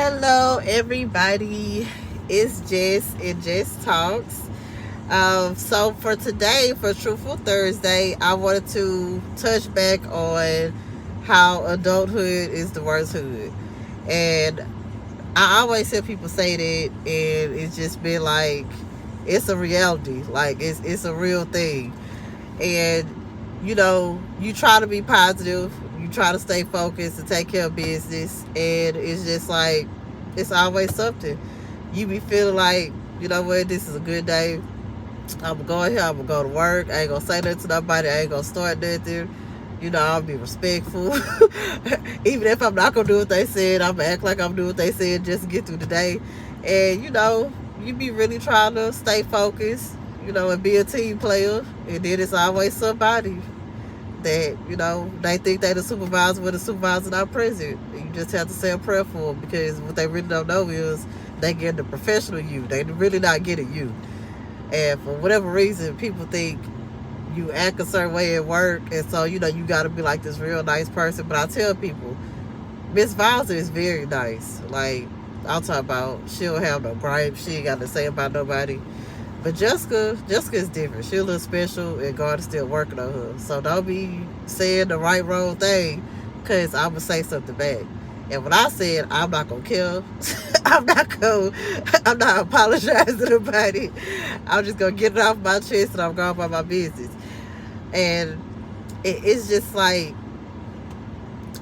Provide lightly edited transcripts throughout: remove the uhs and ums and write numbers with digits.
Hello, everybody. It's Jess and Jess Talks. So for today, for Truthful Thursday, I wanted to touch back on how adulthood is the worst hood, and I always hear people say that, and it's just been like it's a reality, like it's a real thing, and you try to be positive, you try to stay focused and take care of business, and it's just like it's always something. You be feeling like, you know what, this is a good day. I'm going here, I'm gonna go to work, I ain't gonna say nothing to nobody, I ain't gonna start nothing. I'll be respectful. Even if I'm not gonna do what they said, I'm gonna act like I'm doing what they said just to get through the day. And you be really trying to stay focused, and be a team player. And then it's always somebody that, they think they the supervisor when the supervisor not present. And you just have to say a prayer for them, because what they really don't know is they get the professional you. They really not getting you. And for whatever reason, people think you act a certain way at work, and so you got to be like this real nice person. But I tell people, Miss Bowser is very nice. Like, I'll talk about, she don't have no gripes, she ain't got to say about nobody. But Jessica is different. She a little special, and God is still working on her. So don't be saying the right wrong thing, because I'm gonna say something back. And when I said I'm not gonna kill, I'm not apologizing about it. I'm just gonna get it off my chest, and I'm going about my business. And it's just like,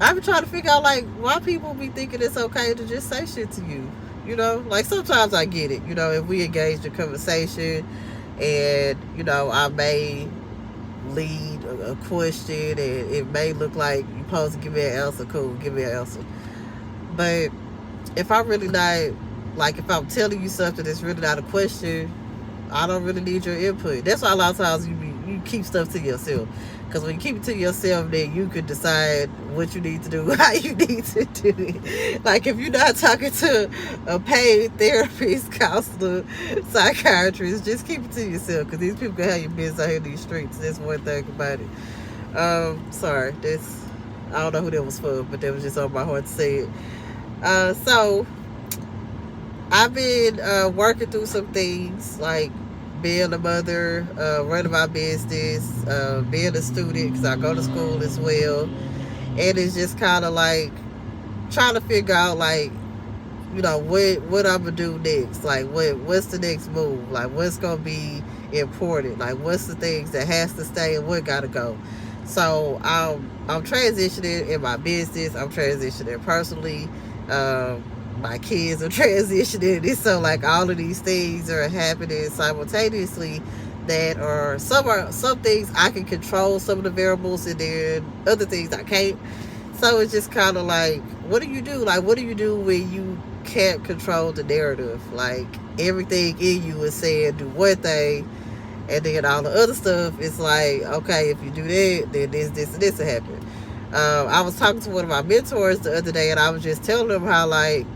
I've been trying to figure out, like, why people be thinking it's okay to just say shit to you. Like, sometimes I get it. If we engage in conversation, and I may lead a question, and it may look like you're supposed to give me an answer. Cool, give me an answer. But if I'm really not, like, if I'm telling you something that's really not a question, I don't really need your input. That's why a lot of times you keep stuff to yourself. Because when you keep it to yourself, then you can decide what you need to do, how you need to do it. Like, if you're not talking to a paid therapist, counselor, psychiatrist, just keep it to yourself. Because these people can have your business out here in these streets. That's one thing about it. Sorry, I don't know who that was for, but that was just on my heart to say it. So I've been working through some things, like being a mother, running my business, being a student, because I go to school as well. And it's just kind of like trying to figure out, like, what I'm gonna do next. Like, what's the next move? Like, what's gonna be important? Like, what's the things that has to stay and what gotta go? So I'm transitioning in my business. I'm transitioning personally. My kids are transitioning. And so, like, all of these things are happening simultaneously. That are some things I can control, some of the variables, and then other things I can't. So it's just kind of like, what do you do? Like, what do you do when you can't control the narrative? Like, everything in you is saying do one thing, and then all the other stuff is like, okay, if you do that, then this, and this will happen. I was talking to one of my mentors the other day, and I was just telling them how, like,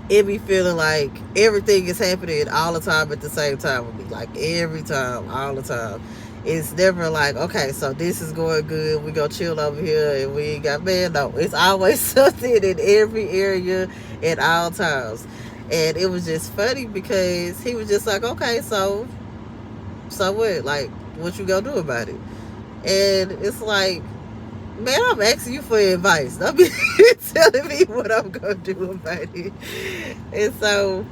it be feeling like everything is happening all the time at the same time with me. Like, every time, all the time. It's never like, okay, so this is going good, we go chill over here, and we ain't got, man, no. It's always something in every area at all times. And it was just funny, because he was just like, okay, so what? Like, what you gonna do about it? And it's like, man, I'm asking you for advice. Don't be telling me what I'm gonna do about it. And so,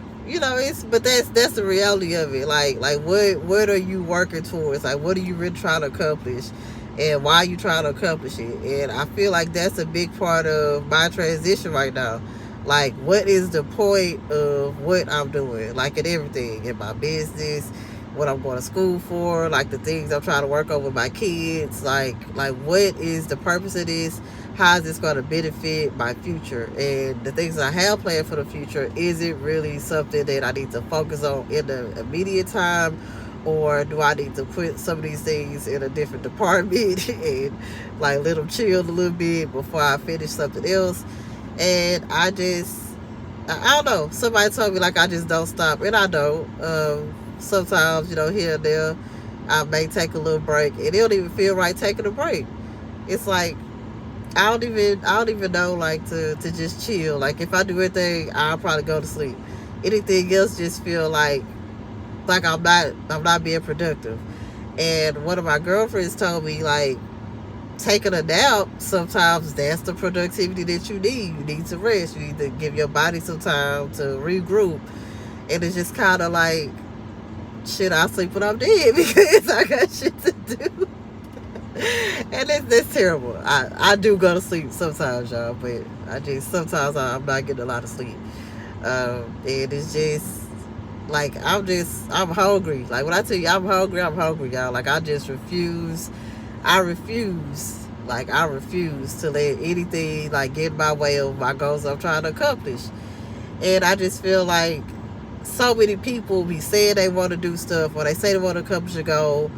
but that's the reality of it. Like what are you working towards? Like, what are you really trying to accomplish? And why are you trying to accomplish it? And I feel like that's a big part of my transition right now. Like, what is the point of what I'm doing? Like, in everything, in my business, what I'm going to school for, like the things I'm trying to work on with my kids, like what is the purpose of this? How is this going to benefit my future? And the things I have planned for the future, is it really something that I need to focus on in the immediate time, or do I need to put some of these things in a different department and, like, let them chill a little bit before I finish something else? And I don't know. Somebody told me, like, I just don't stop, and I don't. Sometimes, here and there, I may take a little break, and it don't even feel right taking a break. It's like, I don't even know like to just chill. Like if I do anything, I'll probably go to sleep. Anything else just feel like I'm not being productive. And one of my girlfriends told me like taking a nap sometimes that's the productivity that you need. You need to rest. You need to give your body some time to regroup. And it's just kind of like shit. I sleep when I'm dead because I got shit to do. And that's terrible. I do go to sleep sometimes, y'all, but sometimes I'm not getting a lot of sleep. And it's just like I'm hungry. Like when I tell you I'm hungry, y'all. Like I just refuse. I refuse. Like I refuse to let anything like get in my way of my goals I'm trying to accomplish. And I just feel like so many people be saying they want to do stuff or they say they want to accomplish a goal,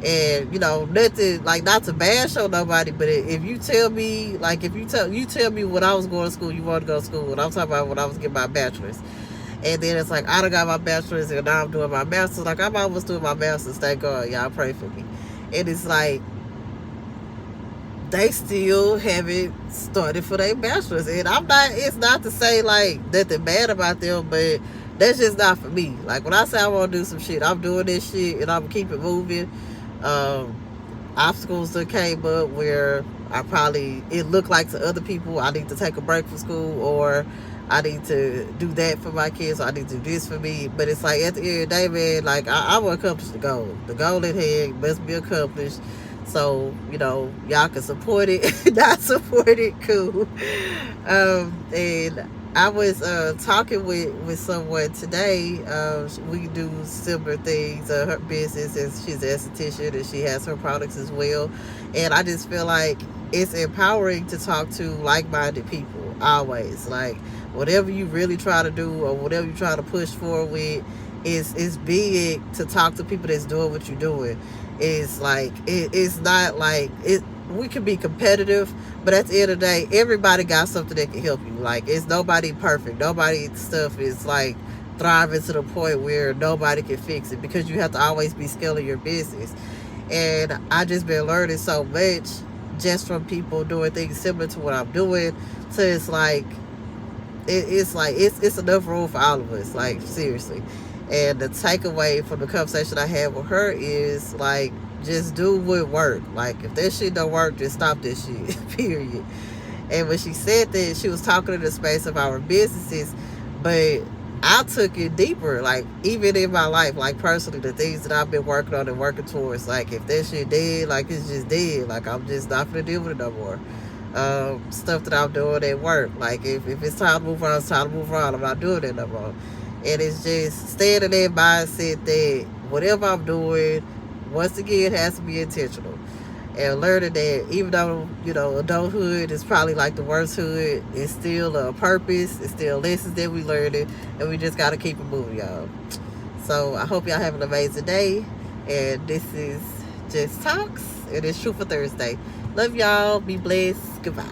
and nothing like not to bash on nobody, but if you tell me like if you tell me when I was going to school you want to go to school, and I'm talking about when I was getting my bachelor's, and then it's like I done got my bachelor's and now I'm doing my master's. Like I'm almost doing my master's, thank God, y'all pray for me. And it's like they still haven't started for their bachelor's, and it's not to say like nothing bad about them, but that's just not for me. Like when I say I want to do some shit, I'm doing this shit and I'm gonna keep it moving. um Obstacles that came up where it looked like to other people I need to take a break from school, or I need to do that for my kids, or I need to do this for me. But it's like at the end of the day, man, like I will accomplish the goal. The goal at hand must be accomplished. So, y'all can support it, not support it, cool. And I was talking with someone today. We do similar things. Her business, and she's an esthetician, and she has her products as well. And I just feel like it's empowering to talk to like-minded people always. Like whatever you really try to do or whatever you try to push forward with, is big to talk to people that's doing what you're doing. It's like it's not like it. We can be competitive, but at the end of the day, everybody got something that can help you. Like it's nobody perfect. Nobody's stuff is like thriving to the point where nobody can fix it, because you have to always be scaling your business. And I just been learning so much just from people doing things similar to what I'm doing. So it's like it's enough room for all of us. Like seriously. And the takeaway from the conversation I had with her is like, just do what work. Like if that shit don't work, just stop this shit. Period. And when she said that, she was talking in the space of our businesses, but I took it deeper. Like even in my life, like personally, the things that I've been working on and working towards, like if that shit dead, like it's just dead. Like I'm just not gonna deal with it no more. Stuff that I'm doing at work, like if it's time to move on, it's time to move on. I'm not doing it no more. And it's just staying in that mindset that whatever I'm doing, once again, has to be intentional. And learning that even though, adulthood is probably like the worst hood, it's still a purpose. It's still lessons that we learning. And we just got to keep it moving, y'all. So I hope y'all have an amazing day. And this is Just Talks. It is Truthful Thursday. Love y'all. Be blessed. Goodbye.